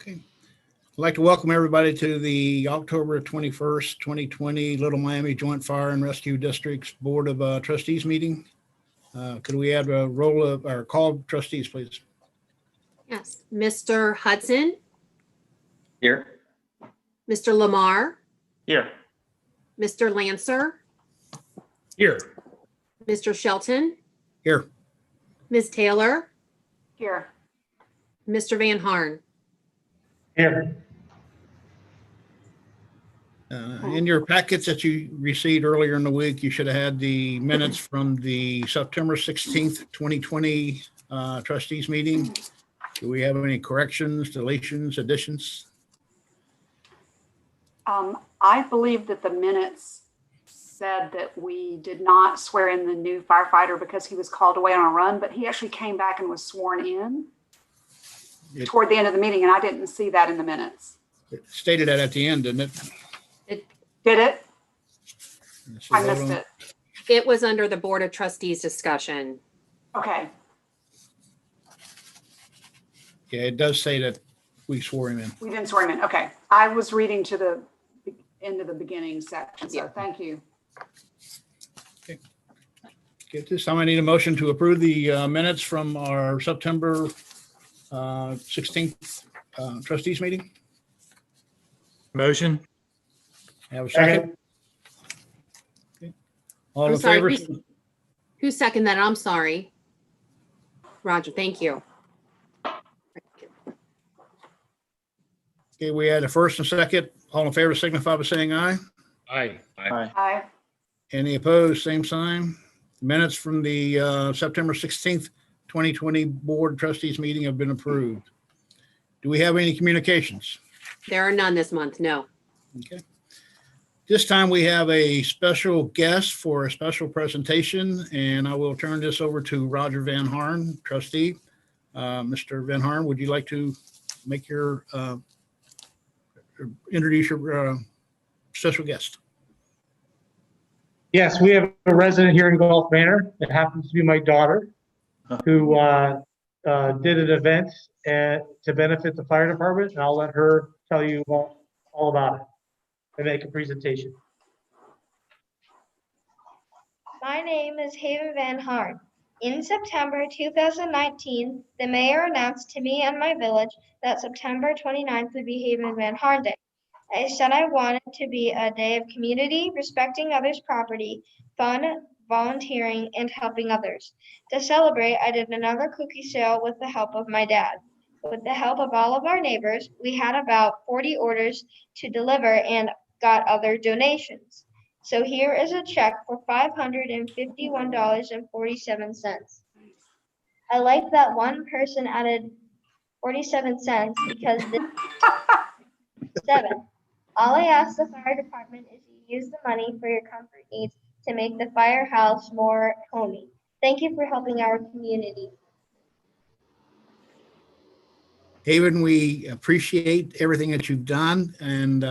Okay. I'd like to welcome everybody to the October 21st, 2020 Little Miami Joint Fire and Rescue District's Board of Trustees meeting. Could we have a roll of our call trustees, please? Yes. Mr. Hudson, Here. Mr. Lamar, Here. Mr. Lancer, Here. Mr. Shelton, Here. Ms. Taylor, Here. Mr. Van Harn. Here. In your packets that you received earlier in the week, you should have had the minutes from the September 16th, 2020 trustees meeting. Do we have any corrections, deletions, additions? I believe that the minutes said that we did not swear in the new firefighter because he was called away on a run, but he actually came back and was sworn in toward the end of the meeting, and I didn't see that in the minutes. It stated that at the end, didn't it? Did it? Let's I vote missed on it. It was under the Board of Trustees discussion. Okay. Yeah, it does say that we swore him in. We didn't swear him in. Okay. I was reading to the end of the beginning section, so Yeah. thank you. Okay, at this time, I need a motion to approve the minutes from our September 16th trustees meeting. Motion. Have a second? Okay. All I'm in sorry, favor? Who seconded that? I'm sorry. Roger, thank you. Okay, we had a first and second. All in favor signify by saying aye. Aye. Aye. Aye. Any opposed, same sign. Minutes from the September 16th, 2020 Board of Trustees meeting have been approved. Do we have any communications? There are none this month, no. Okay. This time we have a special guest for a special presentation, and I will turn this over to Roger Van Harn, trustee. Mr. Van Harn, would you like to make your introduce your special guest? Yes, we have a resident here in Gulf Manor. It happens to be my daughter, who did an event to benefit the fire department, and I'll let her tell you all about it and make a presentation. My name is Haven Van Harn. In September 2019, the mayor announced to me and my village that September 29th would be Haven Van Harn Day. I said I wanted to be a day of community, respecting others' property, fun, volunteering, and helping others. To celebrate, I did another cookie sale with the help of my dad. With the help of all of our neighbors, we had about 40 orders to deliver and got other donations. So here is a check for $551.47. I like that one person added 47 cents because this is 7. All I ask the fire department is you use the money for your comfort needs to make the firehouse more homey. Thank you for helping our community. Haven, we appreciate everything that you've done, and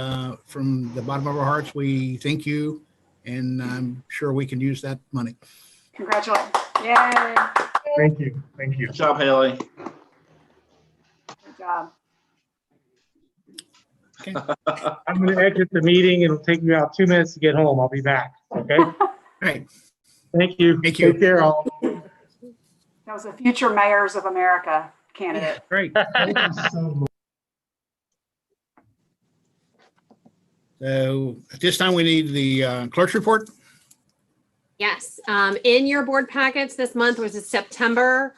from the bottom of our hearts, we thank you, and I'm sure we can use that money. Congratulations. Yay. Thank you. Thank you. Good job, Haley. Good job. I'm going to exit the meeting. It'll take me about 2 minutes to get home. I'll be back. Okay. All right. Thank you. Thank you. Take care, all. That was a future mayors of America candidate. Great. So at this time, we need the clerk's report. Yes, in your board packets this month was a September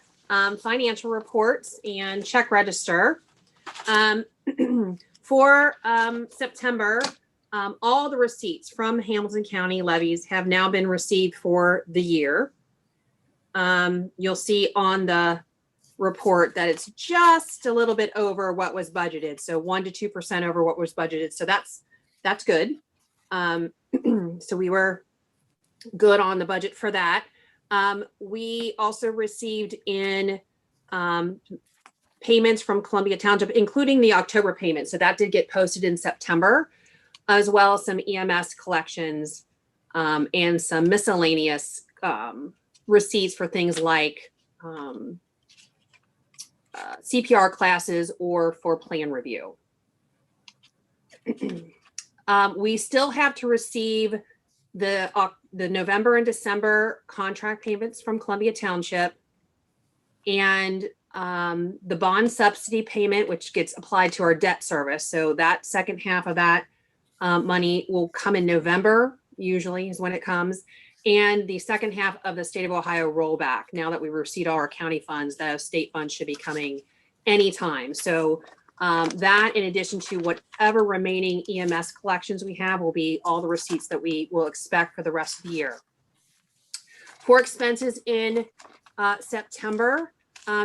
financial reports and check register. For September, all the receipts from Hamilton County levies have now been received for the year. You'll see on the report that it's just a little bit over what was budgeted. So 1 to 2% over what was budgeted. So that's good. So we were good on the budget for that. We also received in payments from Columbia Township, including the October payment. So that did get posted in September, as well as some EMS collections and some miscellaneous receipts for things like CPR classes or for plan review. We still have to receive the November and December contract payments from Columbia Township, and the bond subsidy payment, which gets applied to our debt service. So that second half of that money will come in November, usually is when it comes. And the second half of the state of Ohio rollback. Now that we've received all our county funds, the state funds should be coming anytime. So that, in addition to whatever remaining EMS collections we have, will be all the receipts that we will expect for the rest of the year. For expenses in September,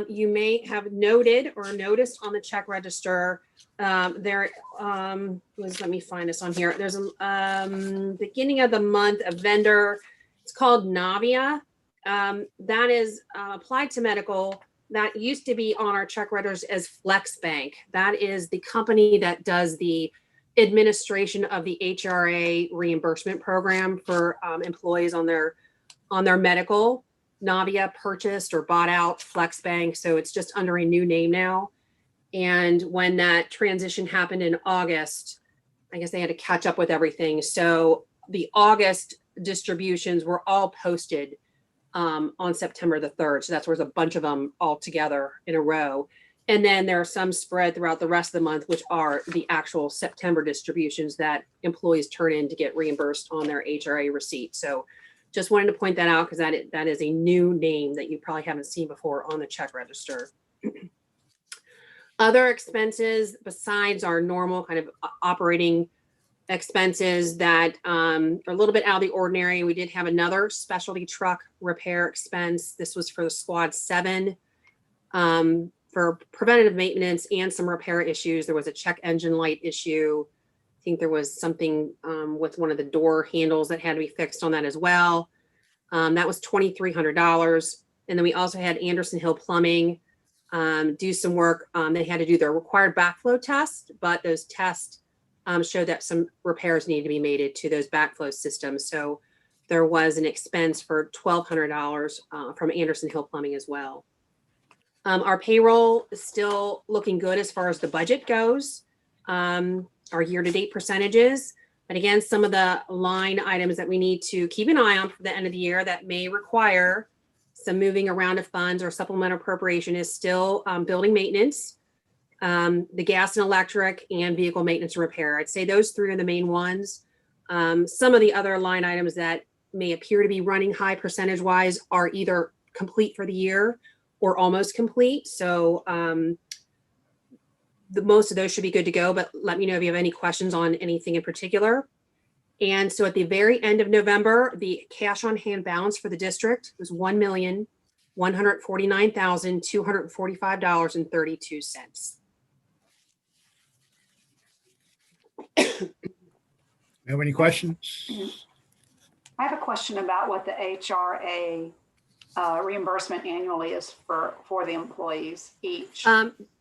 you may have noted or noticed on the check register, there was, let me find this on here. There's a beginning of the month, a vendor, it's called Navia. That is applied to medical. That used to be on our check registers as Flex Bank. That is the company that does the administration of the HRA reimbursement program for employees on their medical. Navia purchased or bought out Flex Bank, so it's just under a new name now. And when that transition happened in August, I guess they had to catch up with everything. So the August distributions were all posted on September the 3rd. So that's where there's a bunch of them all together in a row. And then there are some spread throughout the rest of the month, which are the actual September distributions that employees turn in to get reimbursed on their HRA receipt. So just wanted to point that out because that is a new name that you probably haven't seen before on the check register. Other expenses besides our normal kind of operating expenses that are a little bit out of the ordinary. We did have another specialty truck repair expense. This was for the Squad 7 for preventative maintenance and some repair issues. There was a check engine light issue. I think there was something with one of the door handles that had to be fixed on that as well. That was $2,300. And then we also had Anderson Hill Plumbing do some work. They had to do their required backflow test, but those tests showed that some repairs needed to be made to those backflow systems. So there was an expense for $1,200 from Anderson Hill Plumbing as well. Our payroll is still looking good as far as the budget goes. Our year-to-date percentages. But again, some of the line items that we need to keep an eye on for the end of the year that may require some moving around of funds or supplemental appropriation is still building maintenance, the gas and electric, and vehicle maintenance and repair. I'd say those three are the main ones. Some of the other line items that may appear to be running high percentage-wise are either complete for the year or almost complete. So most of those should be good to go, but let me know if you have any questions on anything in particular. And so at the very end of November, the cash on hand balance for the district was $1,149,245.32. Have any questions? I have a question about what the HRA reimbursement annually is for the employees each.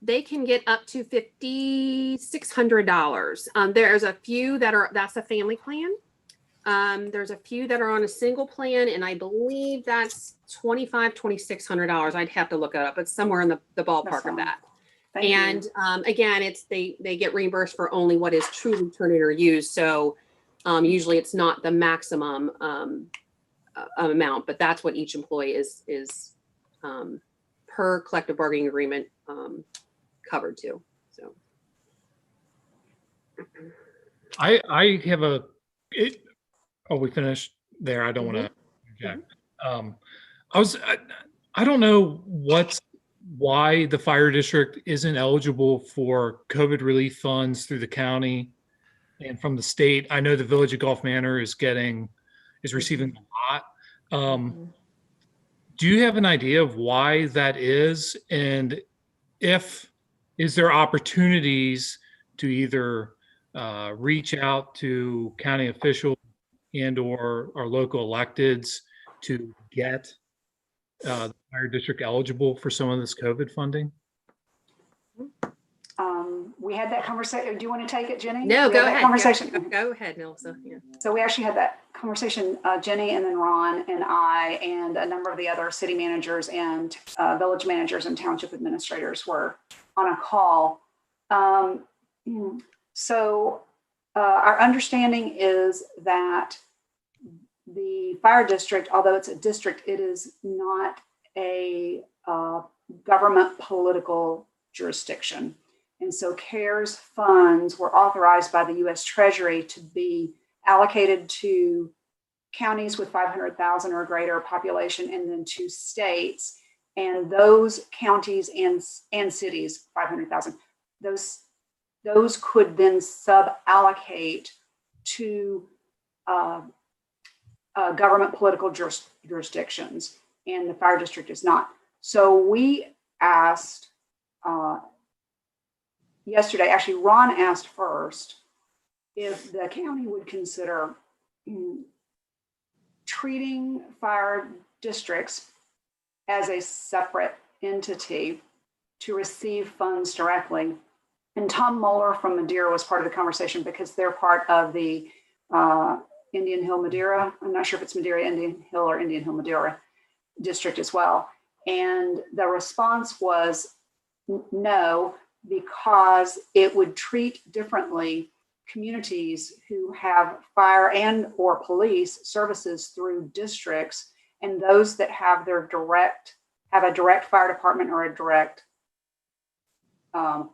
They can get up to $5,600. There's a few that's a family plan. There's a few that are on a single plan, and I believe that's $2,600. I'd have to look it up. It's somewhere in the ballpark of that. And again, they get reimbursed for only what is truly turned in or used. So usually it's not the maximum amount, but that's what each employee is per collective bargaining agreement covered to. So I have a. Oh, we finished there. I don't want to object. I don't know why the fire district isn't eligible for COVID relief funds through the county and from the state. I know the village of Gulf Manor is receiving a lot. Do you have an idea of why that is? And is there opportunities to either reach out to county officials and or our local electeds to get the fire district eligible for some of this COVID funding? we had that conversation. Do you want to take it, Jenny? No, We go had that ahead. Conversation. Go ahead, Nelsa. Yeah. So we actually had that conversation, Jenny and then Ron and I and a number of the other city managers and village managers and township administrators were on a call. So our understanding is that the fire district, although it's a district, it is not a government political jurisdiction. And so CARES funds were authorized by the U.S. Treasury to be allocated to counties with 500,000 or greater population, and then to states. And those counties and cities, 500,000, those could then sub-allocate to government political jurisdictions, and the fire district is not. So we asked yesterday, actually Ron asked first, if the county would consider treating fire districts as a separate entity to receive funds directly. And Tom Moeller from Madeira was part of the conversation because they're part of the Indian Hill Madeira. I'm not sure if it's Madeira Indian Hill or Indian Hill Madeira district as well. And the response was no, because it would treat differently communities who have fire and or police services through districts, and those that have a direct fire department or a direct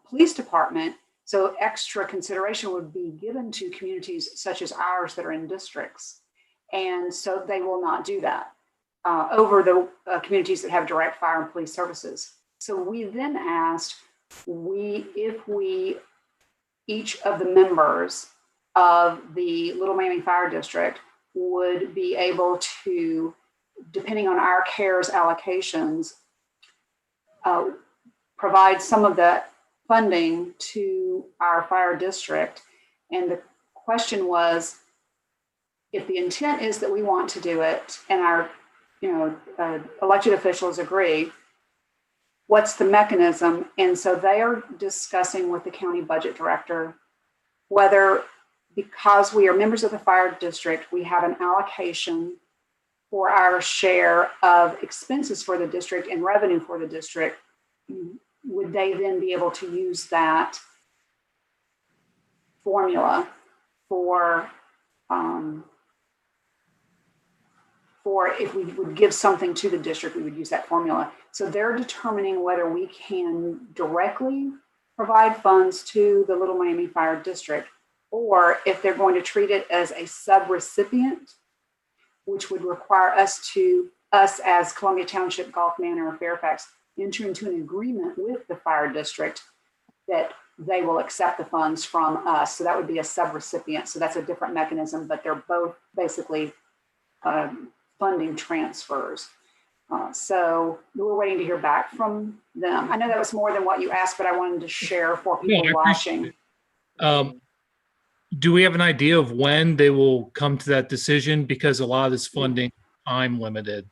police department. So extra consideration would be given to communities such as ours that are in districts. And so they will not do that over the communities that have direct fire and police services. So we then asked, if each of the members of the Little Miami Fire District would be able to, depending on our CARES allocations, provide some of that funding to our fire district. And the question was, if the intent is that we want to do it and our elected officials agree, what's the mechanism? And so they are discussing with the county budget director whether, because we are members of the fire district, we have an allocation for our share of expenses for the district and revenue for the district. Would they then be able to use that formula for if we would give something to the district, we would use that formula. So they're determining whether we can directly provide funds to the Little Miami Fire District, or if they're going to treat it as a sub-recipient, which would require us as Columbia Township, Gulf Manor, or Fairfax, enter into an agreement with the fire district that they will accept the funds from us. So that would be a sub-recipient. So that's a different mechanism, but they're both basically funding transfers. So we're waiting to hear back from them. I know that was more than what you asked, but I wanted to share for people watching. Do we have an idea of when they will come to that decision? Because a lot of this funding time limited,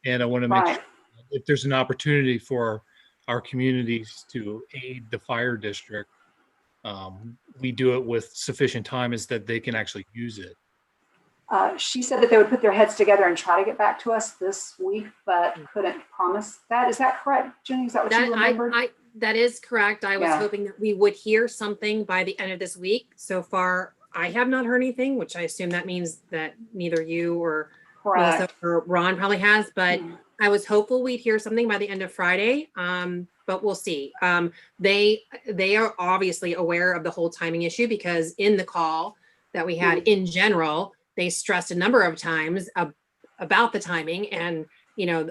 and I want to make sure if there's an opportunity for our communities to aid the fire district, we do it with sufficient time is that they can actually use it. She said that they would put their heads together and try to get back to us this week, but couldn't promise that. Is that correct, Jenny? Is that what you remembered? That is correct. I was hoping that we would hear something by the end of this week. So far, I have not heard anything, which I assume that means that neither you or Melissa or Ron probably has, but I was hopeful we'd hear something by the end of Friday, but we'll see. They are obviously aware of the whole timing issue, because in the call that we had in general, they stressed a number of times about the timing, and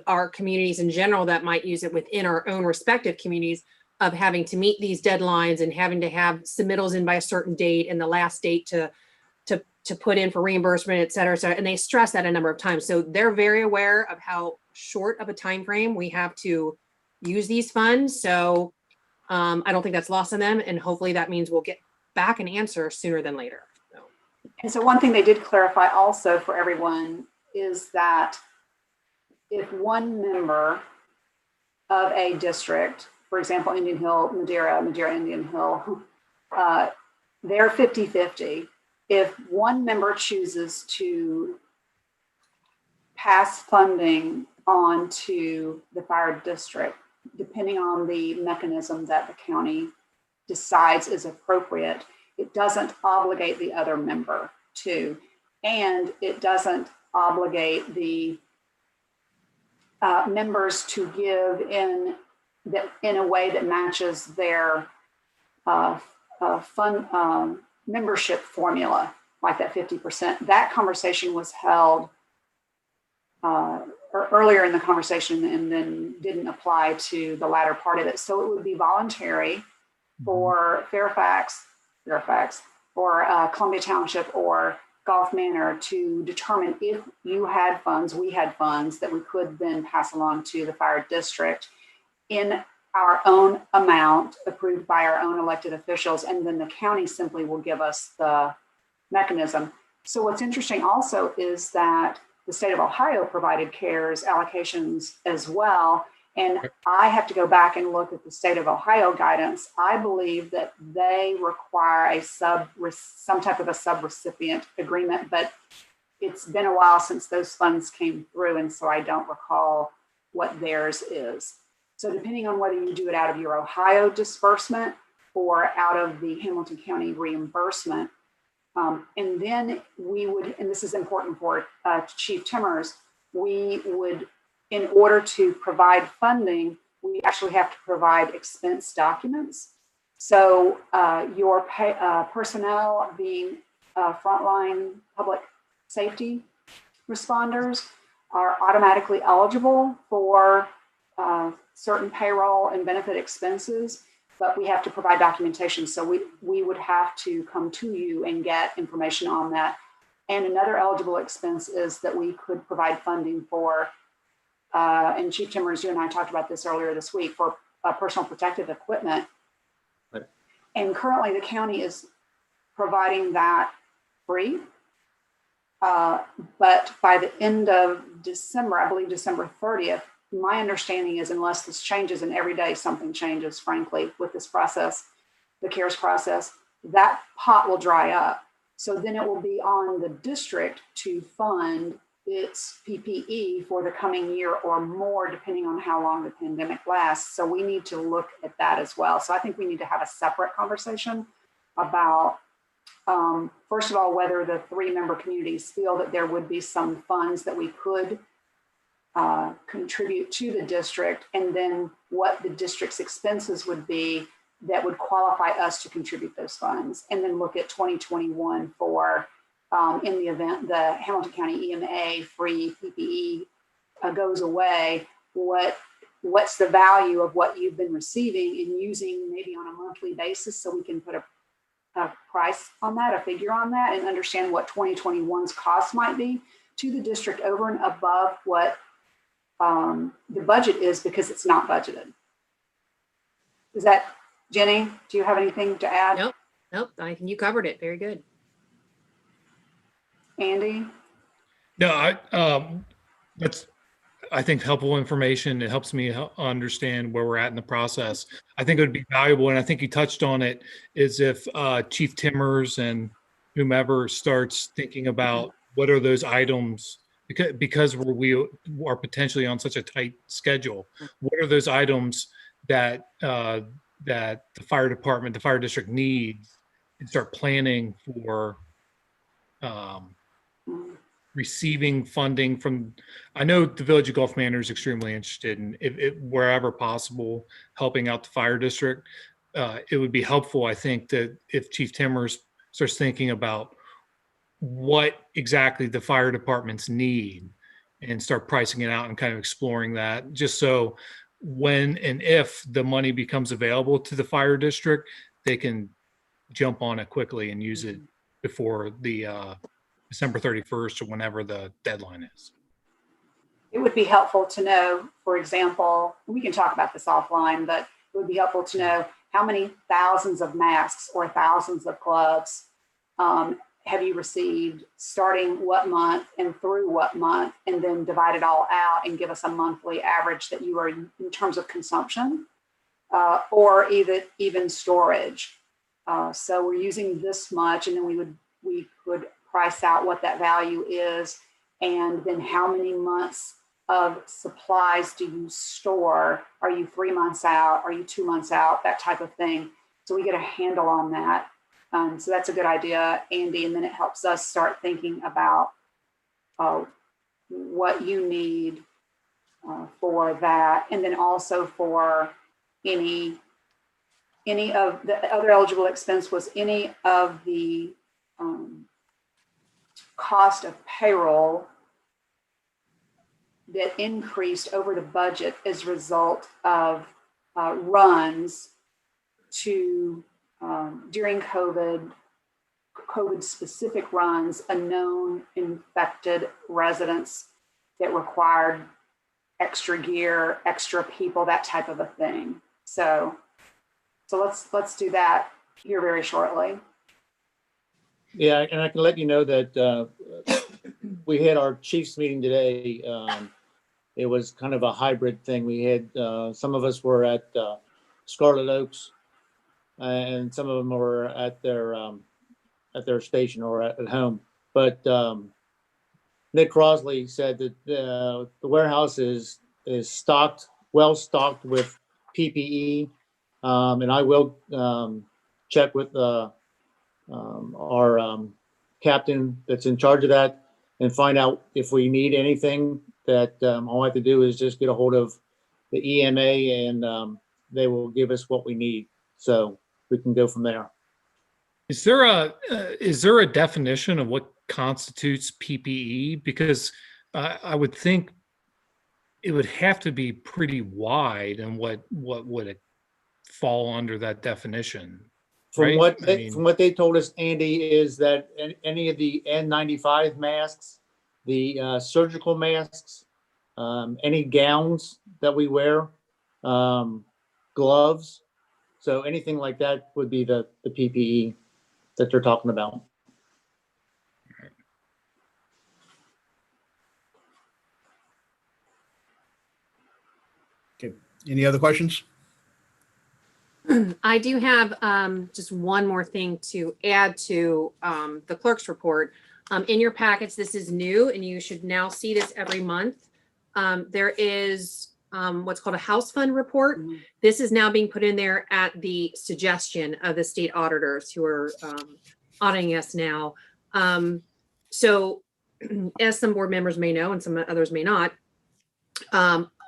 our communities in general that might use it within our own respective communities of having to meet these deadlines and having to have submittals in by a certain date and the last date to put in for reimbursement, et cetera, et cetera. And they stress that a number of times. So they're very aware of how short of a time frame we have to use these funds. So I don't think that's lost on them. And hopefully that means we'll get back an answer sooner than later. So. And so one thing they did clarify also for everyone is that if one member of a district, for example, Indian Hill, Madeira, Indian Hill, they're 50-50. If one member chooses to pass funding on to the fire district, depending on the mechanism that the county decides is appropriate, it doesn't obligate the other member to, and it doesn't obligate the members to give in a way that matches their fund membership formula, like that 50%. That conversation was held earlier in the conversation and then didn't apply to the latter part of it. So it would be voluntary for Fairfax, or Columbia Township or Gulf Manor to determine if you had funds, we had funds that we could then pass along to the fire district in our own amount approved by our own elected officials. And then the county simply will give us the mechanism. So what's interesting also is that the state of Ohio provided CARES allocations as well. And I have to go back and look at the state of Ohio guidance. I believe that they require some type of a subrecipient agreement, but it's been a while since those funds came through. And so I don't recall what theirs is. So depending on whether you do it out of your Ohio disbursement or out of the Hamilton County reimbursement, and then we would, and this is important for Chief Timmers, we would, in order to provide funding, we actually have to provide expense documents. So your personnel being frontline public safety responders are automatically eligible for certain payroll and benefit expenses, but we have to provide documentation. So we would have to come to you and get information on that. And another eligible expense is that we could provide funding for, and Chief Timmers, you and I talked about this earlier this week, for personal protective equipment. Right. And currently the county is providing that free. But by the end of December, I believe December 30th, my understanding is, unless this changes, and every day something changes, frankly, with this process, the CARES process, that pot will dry up. So then it will be on the district to fund its PPE for the coming year or more, depending on how long the pandemic lasts. So we need to look at that as well. So I think we need to have a separate conversation about, first of all, whether the 3-member communities feel that there would be some funds that we could contribute to the district, and then what the district's expenses would be that would qualify us to contribute those funds, and then look at 2021 for, in the event the Hamilton County EMA free PPE goes away, what's the value of what you've been receiving and using maybe on a monthly basis, so we can put a price on that, a figure on that, and understand what 2021's cost might be to the district over and above what the budget is, because it's not budgeted. Is that, Jenny, do you have anything to add? Nope. You covered it. Very good. Andy? No, that's, I think, helpful information. It helps me understand where we're at in the process. I think it would be valuable, and I think you touched on it, is if Chief Timmers and whomever starts thinking about what are those items, because we are potentially on such a tight schedule, what are those items that that the fire department, the fire district needs, and start planning for receiving funding from. I know the Village of Gulf Manor is extremely interested in, if wherever possible, helping out the fire district. It would be helpful, I think, that if Chief Timmers starts thinking about what exactly the fire departments need and start pricing it out and kind of exploring that, just so when and if the money becomes available to the fire district, they can jump on it quickly and use it before the December 31st or whenever the deadline is. It would be helpful to know, for example, we can talk about this offline, but it would be helpful to know how many thousands of masks or thousands of gloves have you received, starting what month and through what month, and then divide it all out and give us a monthly average that you are in terms of consumption or even storage. So we're using this much, and then we could price out what that value is, and then how many months of supplies do you store? Are you 3 months out? Are you 2 months out? That type of thing. So we get a handle on that. So that's a good idea, Andy. And then it helps us start thinking about what you need for that. And then also for any of the other eligible expense was any of the cost of payroll that increased over the budget as a result of runs to during COVID specific runs, a known infected residents that required extra gear, extra people, that type of a thing. So let's do that here very shortly. Yeah, and I can let you know that we had our chiefs meeting today. It was kind of a hybrid thing. We had some of us were at Scarlet Oaks, and some of them were at their station or at home. But Nick Crosley said that the warehouse is stocked, well stocked with PPE, and I will check with our captain that's in charge of that and find out if we need anything. That all I have to do is just get a hold of the EMA, and they will give us what we need, so we can go from there. Is there a definition of what constitutes PPE? Because I would think it would have to be pretty wide, and what would it fall under that definition? From Right? what they told us, Andy, is that any of the N95 masks, the surgical masks, any gowns that we wear, gloves, so anything like that would be the PPE that they're talking about. Okay. Any other questions? I do have just one more thing to add to the clerk's report. In your packets, this is new, and you should now see this every month. There is what's called a house fund report. Mm-hmm. This is now being put in there at the suggestion of the state auditors who are auditing us now. So as some board members may know, and some others may not,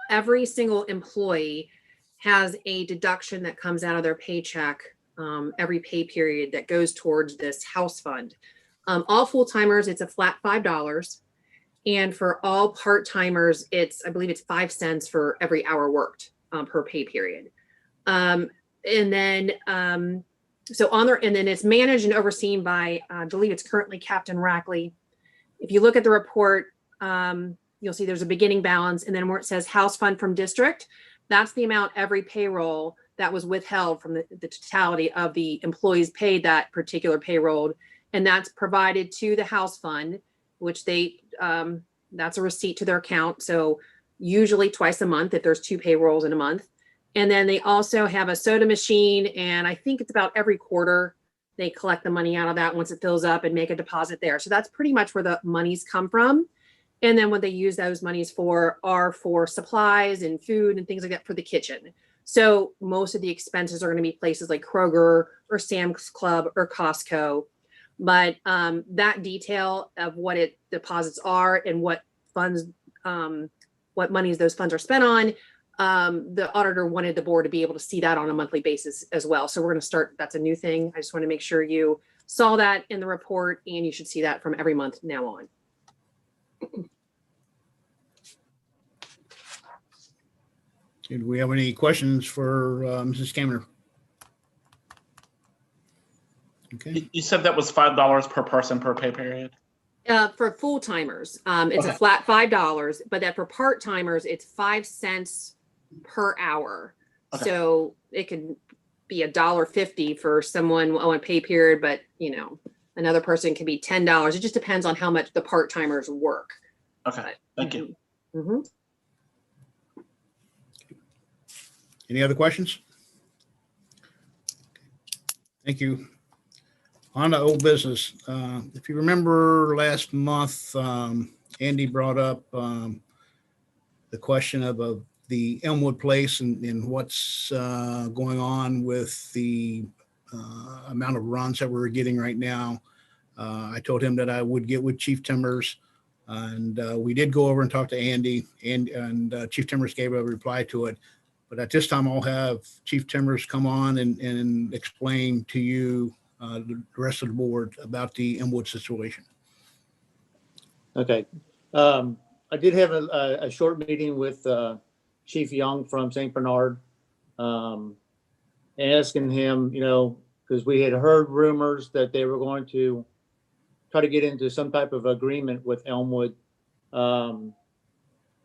every single employee has a deduction that comes out of their paycheck every pay period that goes towards this house fund. All full-timers, it's a flat $5. And for all part-timers, I believe it's 5 cents for every hour worked per pay period. And then it's managed and overseen by, I believe it's currently Captain Rackley. If you look at the report, you'll see there's a beginning balance, and then where it says house fund from district, that's the amount every payroll that was withheld from the totality of the employees paid that particular payroll. And that's provided to the house fund, which that's a receipt to their account. So usually twice a month if there's 2 payrolls in a month. And then they also have a soda machine, and I think it's about every quarter they collect the money out of that once it fills up and make a deposit there. So that's pretty much where the monies come from. And then what they use those monies for are for supplies and food and things like that for the kitchen. So most of the expenses are going to be places like Kroger or Sam's Club or Costco. But that detail of what it deposits are and what funds, what monies those funds are spent on, the auditor wanted the board to be able to see that on a monthly basis as well. So we're going to start, that's a new thing. I just want to make sure you saw that in the report, and you should see that from every month now on. Do we have any questions for Mrs. Kaminer? Okay. You said that was $5 per person per pay period? For full timers, it's Okay. a flat $5, but that for part timers, it's 5 cents per hour. Okay. So it could be $1.50 for someone on a pay period, but another person can be $10. It just depends on how much the part timers work. Okay, thank you. Mm-hmm. Any other questions? Thank you. On to old business. If you remember last month, Andy brought up the question of the Elmwood Place and what's going on with the amount of runs that we're getting right now. I told him that I would get with Chief Timbers, and we did go over and talk to Andy, and Chief Timbers gave a reply to it. But at this time, I'll have Chief Timbers come on and explain to you, the rest of the board, about the Elmwood situation. Okay. I did have a short meeting with Chief Young from St. Bernard, asking him, because we had heard rumors that they were going to try to get into some type of agreement with Elmwood.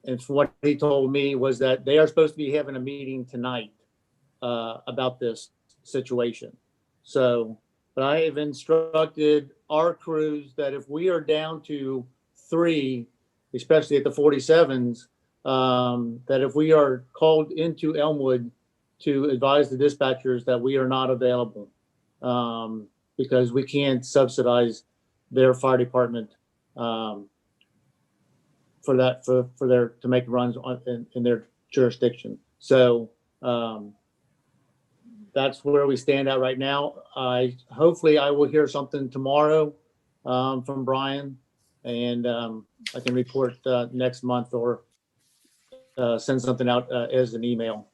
And from what he told me was that they are supposed to be having a meeting tonight about this situation. So, but I have instructed our crews that if we are down to 3, especially at the 47s, that if we are called into Elmwood to advise the dispatchers that we are not available, because we can't subsidize their fire department to make runs in their jurisdiction. So that's where we stand at right now. Hopefully I will hear something tomorrow from Brian, and I can report next month or send something out as an email.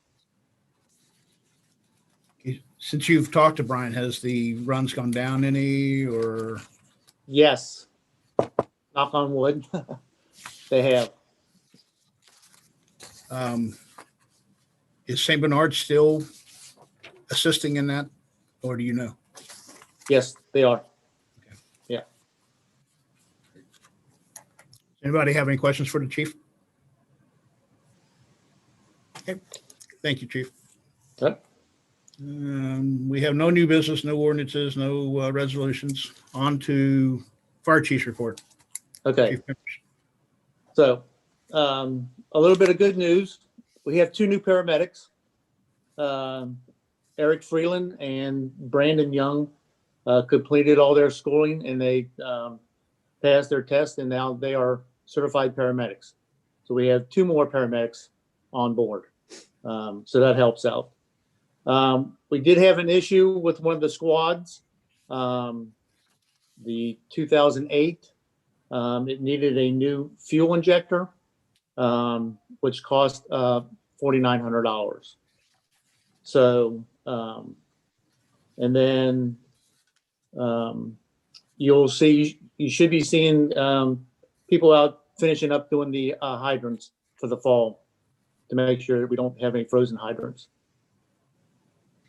Since you've talked to Brian, has the runs gone down any, or? Yes. Knock on wood. They have. Is St. Bernard still assisting in that, or do you know? Yes, they are. Anybody have any questions for the chief? Okay, thank you, Chief. Okay. We have no new business, no ordinances, no resolutions. On to fire chief's report. Okay. Chief Members. So, a little bit of good news. We have 2 new paramedics, Eric Freeland and Brandon Young, completed all their schooling, and they passed their test, and now they are certified paramedics. So we have 2 more paramedics on board. So that helps out. We did have an issue with one of the squads, the 2008. It needed a new fuel injector, which cost $4,900. So, and then you should be seeing people out finishing up doing the hydrants for the fall to make sure that we don't have any frozen hydrants.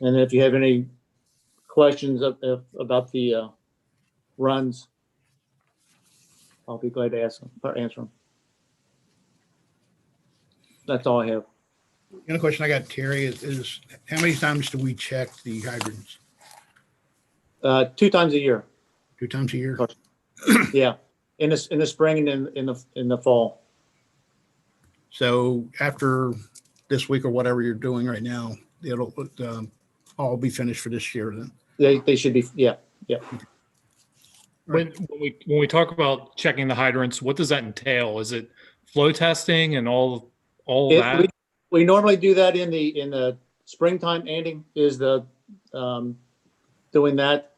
And if you have any questions about the runs, I'll be glad to answer them. That's all I have. The other question I got, Terry, is how many times do we check the hydrants? 2 times a year. 2 times a year? Yeah, in the spring and in the fall. So after this week or whatever you're doing right now, it'll all be finished for this year then? They should be, yeah. When we talk about checking the hydrants, what does that entail? Is it flow testing and all that? We normally do that in the springtime. Andy is the doing that.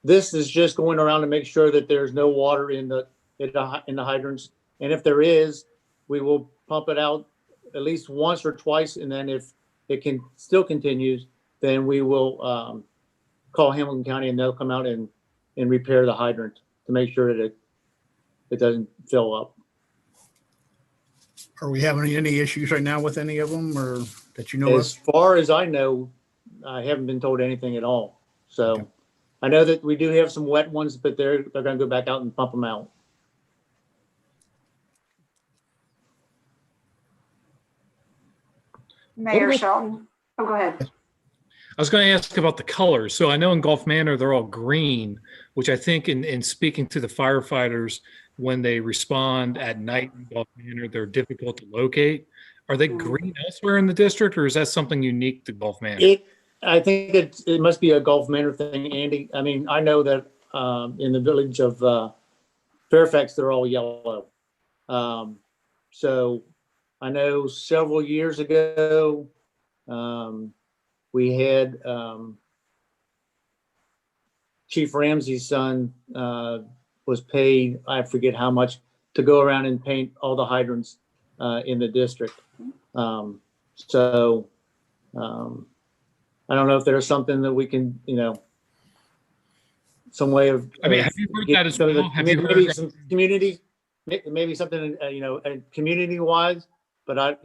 This is just going around to make sure that there's no water in the hydrants, and if there is, we will pump it out at least once or twice, and then if it still continues, then we will call Hamilton County, and they'll come out and repair the hydrant to make sure that it doesn't fill up. Are we having any issues right now with any of them, or that you know As far as I know, I haven't been told anything at all. So okay. I know that we do have some wet ones, but they're going to go back out and pump them out. Mayor Shelton. Oh, go ahead. I was going to ask about the colors. So I know in Gulf Manor, they're all green, which I think in speaking to the firefighters, when they respond at night in Gulf Manor, they're difficult to locate. Are they green elsewhere in the district, or is that something unique to Gulf Manor? I think it must be a Gulf Manor thing, Andy. I mean, I know that in the village of Fairfax, they're all yellow. So I know several years ago, we had Chief Ramsey's son was paid, I forget how much, to go around and paint all the hydrants in the district. So I don't know if there's something that we can, some way of. I mean, have you heard that as some of the- well? Have you maybe heard? some community, maybe something, community wise, but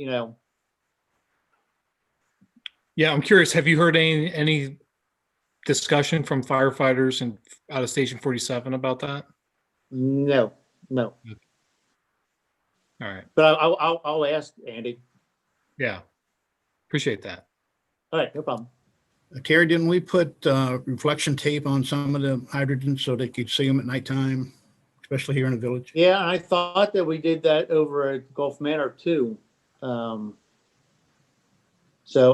Yeah, I'm curious. Have you heard any discussion from firefighters and out of Station 47 about that? no. All right. But I'll ask Andy. Yeah. Appreciate that. All right, no problem. Terry, didn't we put reflection tape on some of the hydrants so they could see them at nighttime, especially here in the village? Yeah, I thought that we did that over at Gulf Manor too. So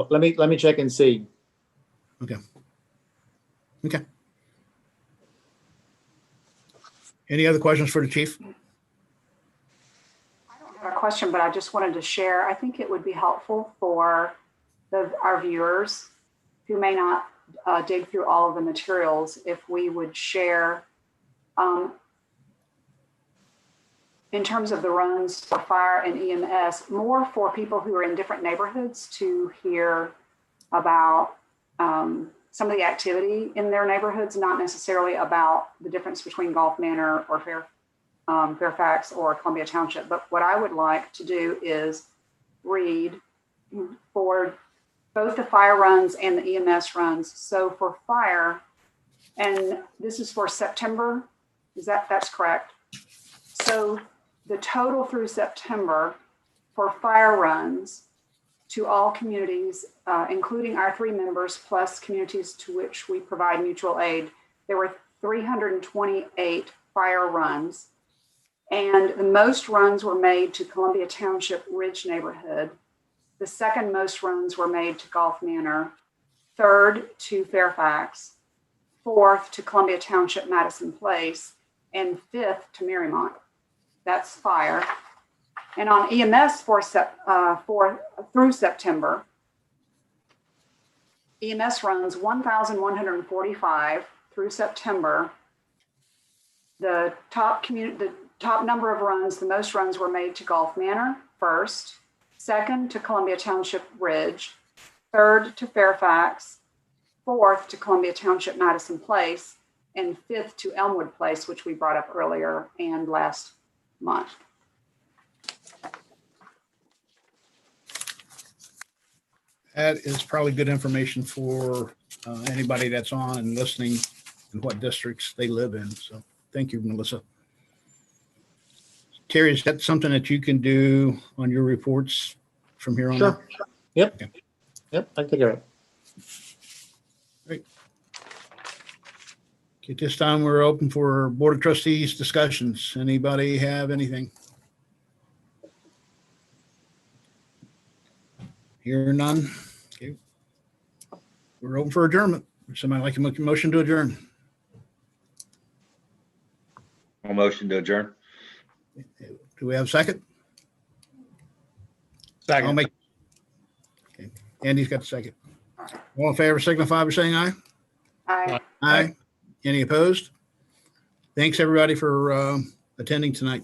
let me check and see. Okay. Any other questions for the chief? I don't have a question, but I just wanted to share. I think it would be helpful for our viewers who may not dig through all of the materials if we would share in terms of the runs for fire and EMS, more for people who are in different neighborhoods to hear about some of the activity in their neighborhoods, not necessarily about the difference between Gulf Manor or Fairfax or Columbia Township. But what I would like to do is read for both the fire runs and the EMS runs. So for fire, and this is for September, that's correct? So the total through September for fire runs to all communities, including our 3 members plus communities to which we provide mutual aid, there were 328 fire runs. And the most runs were made to Columbia Township Ridge neighborhood. The second most runs were made to Gulf Manor, third to Fairfax, fourth to Columbia Township Madison Place, and fifth to Marymount. That's fire. And on EMS through September, EMS runs 1,145 through September. The top number of runs, the most runs were made to Gulf Manor first, second to Columbia Township Ridge, third to Fairfax, fourth to Columbia Township Madison Place, and fifth to Elmwood Place, which we brought up earlier and last month. That is probably good information for anybody that's on and listening and what districts they live in. So thank you, Melissa. Terry, is that something that you can do on your reports from here on? Sure. out? Yep. Okay. Yep, I can take care of it. Great. At this time, we're open for Board of Trustees discussions. Anybody have anything? Hear none. Okay. We're open for adjournment. Would somebody like to make a motion to adjourn? I'll motion to adjourn. Do we have a second? Second. I'll make. Okay. Andy's got the second. All in favor, signify by saying aye. Aye. Aye. Any opposed? Thanks, everybody, for attending tonight.